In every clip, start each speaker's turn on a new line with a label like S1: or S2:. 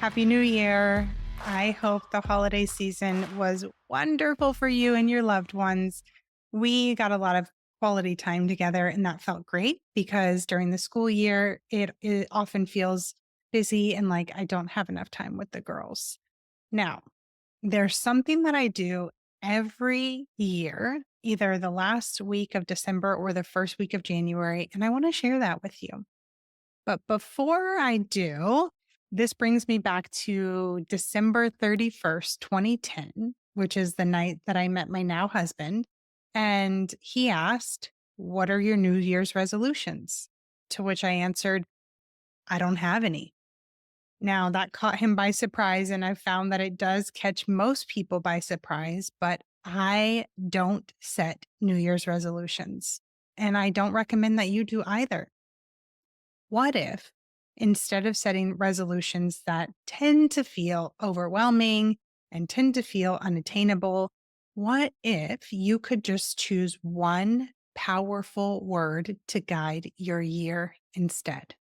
S1: Happy New Year. I hope the holiday season was wonderful for you and your loved ones. We got a lot of quality time together, and that felt great because during the school year, it often feels busy and like I don't have enough time with the girls. Now, there's something that I do every year, either the last week of December or the first week of January, and I want to share that with you. But before I do, this brings me back to December 31st, 2010, which is the night that I met my now husband. And he asked, "What are your New Year's resolutions?" To which I answered, "I don't have any." Now, that caught him by surprise, and I've found that it does catch most people by surprise, but I don't set New Year's resolutions. And I don't recommend that you do either. What if, instead of setting resolutions that tend to feel overwhelming and tend to feel unattainable, what if you could just choose one powerful word to guide your year instead?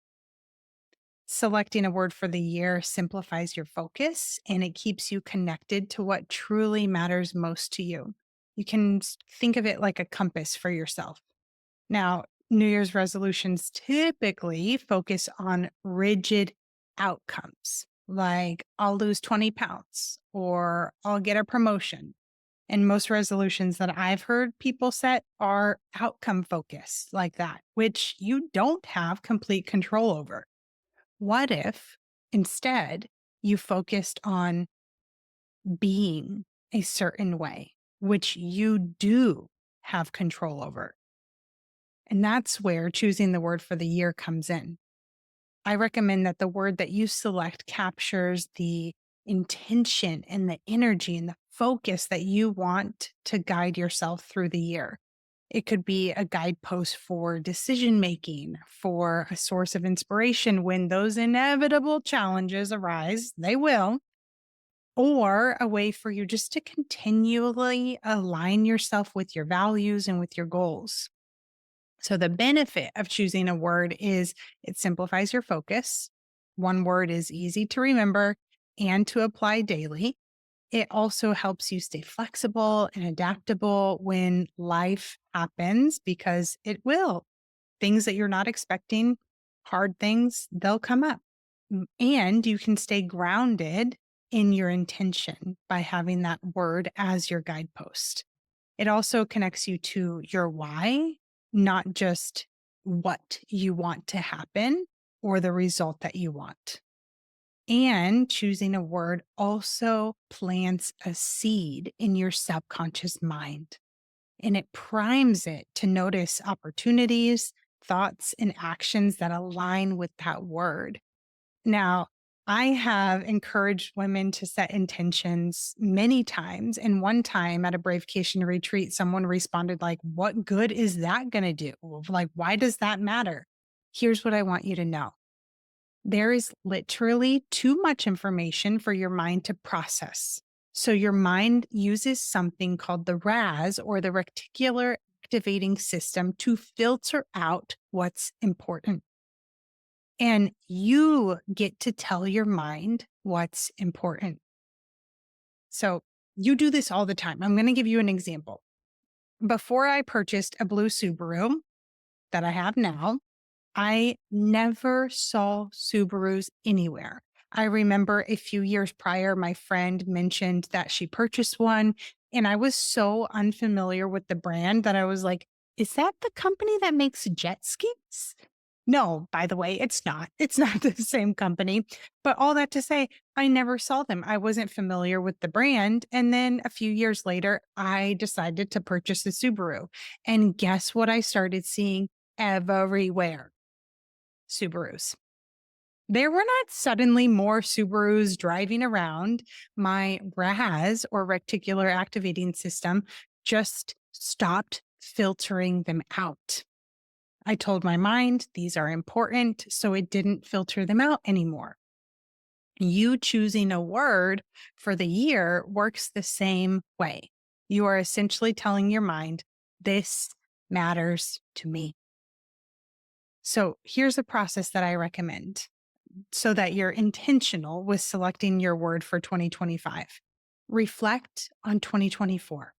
S1: Selecting a word for the year simplifies your focus and it keeps you connected to what truly matters most to you. You can think of it like a compass for yourself. Now, New Year's resolutions typically focus on rigid outcomes, like I'll lose 20 pounds or I'll get a promotion. And most resolutions that I've heard people set are outcome focused like that, which you don't have complete control over. What if instead you focused on being a certain way, which you do have control over? And that's where choosing the word for the year comes in. I recommend that the word that you select captures the intention and the energy and the focus that you want to guide yourself through the year. It could be a guidepost for decision making, for a source of inspiration when those inevitable challenges arise, they will, or a way for you just to continually align yourself with your values and with your goals. So, the benefit of choosing a word is it simplifies your focus. One word is easy to remember and to apply daily. It also helps you stay flexible and adaptable when life happens because it will. Things that you're not expecting, hard things, they'll come up. And you can stay grounded in your intention by having that word as your guidepost. It also connects you to your why, not just what you want to happen or the result that you want. And choosing a word also plants a seed in your subconscious mind and it primes it to notice opportunities, thoughts, and actions that align with that word. Now, I have encouraged women to set intentions many times. And one time at a Bravecation retreat, someone responded like, "What good is that going to do? Like, why does that matter?" Here's what I want you to know. There is literally too much information for your mind to process. So your mind uses something called the RAS or the reticular activating system to filter out what's important. And you get to tell your mind what's important. So you do this all the time. I'm going to give you an example. Before I purchased a blue Subaru that I have now, I never saw Subarus anywhere. I remember a few years prior, my friend mentioned that she purchased one, and I was so unfamiliar with the brand that I was like, "Is that the company that makes jet skis?" No, by the way, it's not. It's not the same company. But all that to say, I never saw them. I wasn't familiar with the brand. And then a few years later, I decided to purchase a Subaru. And guess what I started seeing everywhere? Subarus. There were not suddenly more Subarus driving around. My RAS or reticular activating system just stopped filtering them out. I told my mind these are important, so it didn't filter them out anymore. You choosing a word for the year works the same way. You are essentially telling your mind, this matters to me. So here's a process that I recommend. so that you're intentional with selecting your word for 2025. Reflect on 2024.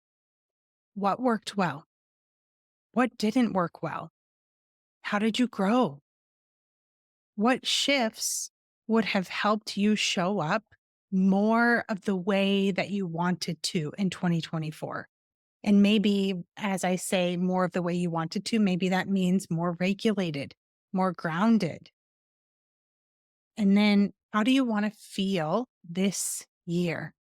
S1: What worked well? What didn't work well? How did you grow? What shifts would have helped you show up more of the way that you wanted to in 2024? And maybe, as I say, more of the way you wanted to, maybe that means more regulated, more grounded. And then how do you want to feel this year?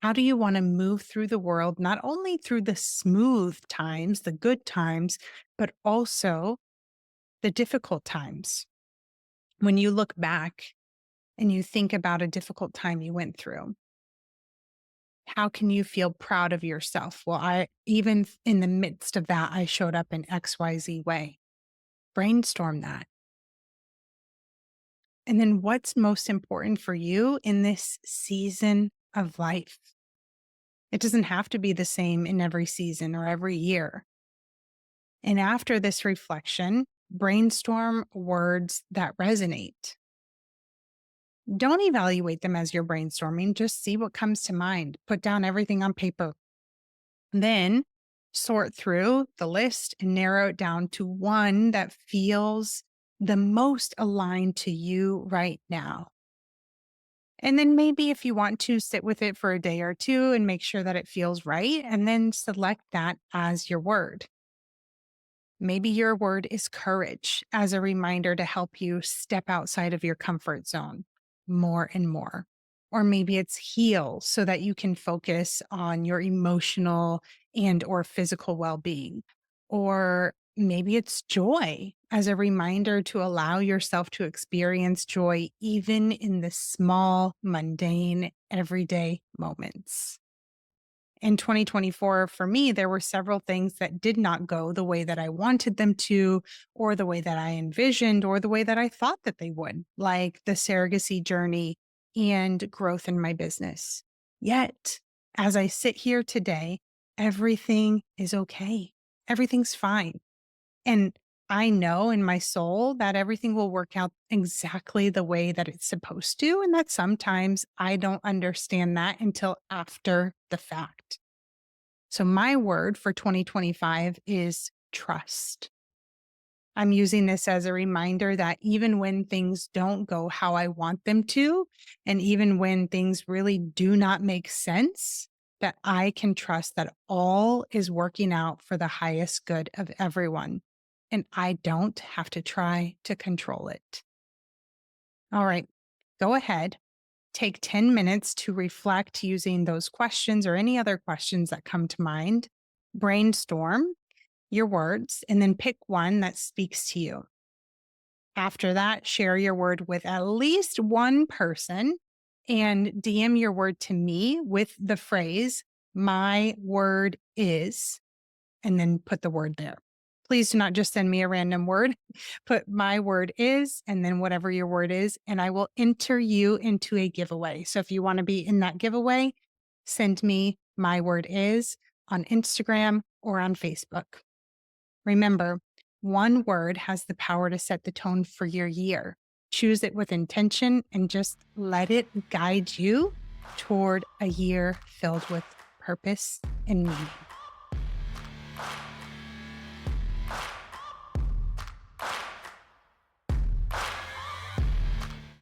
S1: How do you want to move through the world, not only through the smooth times, the good times, but also the difficult times? When you look back and you think about a difficult time you went through, how can you feel proud of yourself? Well, even in the midst of that, I showed up in XYZ way. Brainstorm that. And then what's most important for you in this season of life? It doesn't have to be the same in every season or every year. And after this reflection, brainstorm words that resonate. Don't evaluate them as you're brainstorming, just see what comes to mind. Put down everything on paper. Then sort through the list and narrow it down to one that feels the most aligned to you right now. And then maybe if you want to sit with it for a day or two and make sure that it feels right, and then select that as your word. Maybe your word is courage as a reminder to help you step outside of your comfort zone more and more. Or maybe it's heal so that you can focus on your emotional and or physical well-being. Or maybe it's joy as a reminder to allow yourself to experience joy even in the small, mundane, everyday moments. In 2024, for me, there were several things that did not go the way that I wanted them to, or the way that I envisioned, or the way that I thought that they would, like the surrogacy journey and growth in my business. Yet, as I sit here today, everything is okay. Everything's fine. And I know in my soul that everything will work out exactly the way that it's supposed to, and that sometimes I don't understand that until after the fact. So, my word for 2025 is trust. I'm using this as a reminder that even when things don't go how I want them to, and even when things really do not make sense, that I can trust that all is working out for the highest good of everyone. And I don't have to try to control it. All right, go ahead. Take 10 minutes to reflect using those questions or any other questions that come to mind. Brainstorm your words and then pick one that speaks to you. After that, share your word with at least one person and DM your word to me with the phrase, my word is, and then put the word there. Please do not just send me a random word. Put my word is, and then whatever your word is, and I will enter you into a giveaway. So if you want to be in that giveaway, send me my word is on Instagram or on Facebook. Remember, one word has the power to set the tone for your year. Choose it with intention and just let it guide you toward a year filled with purpose and meaning.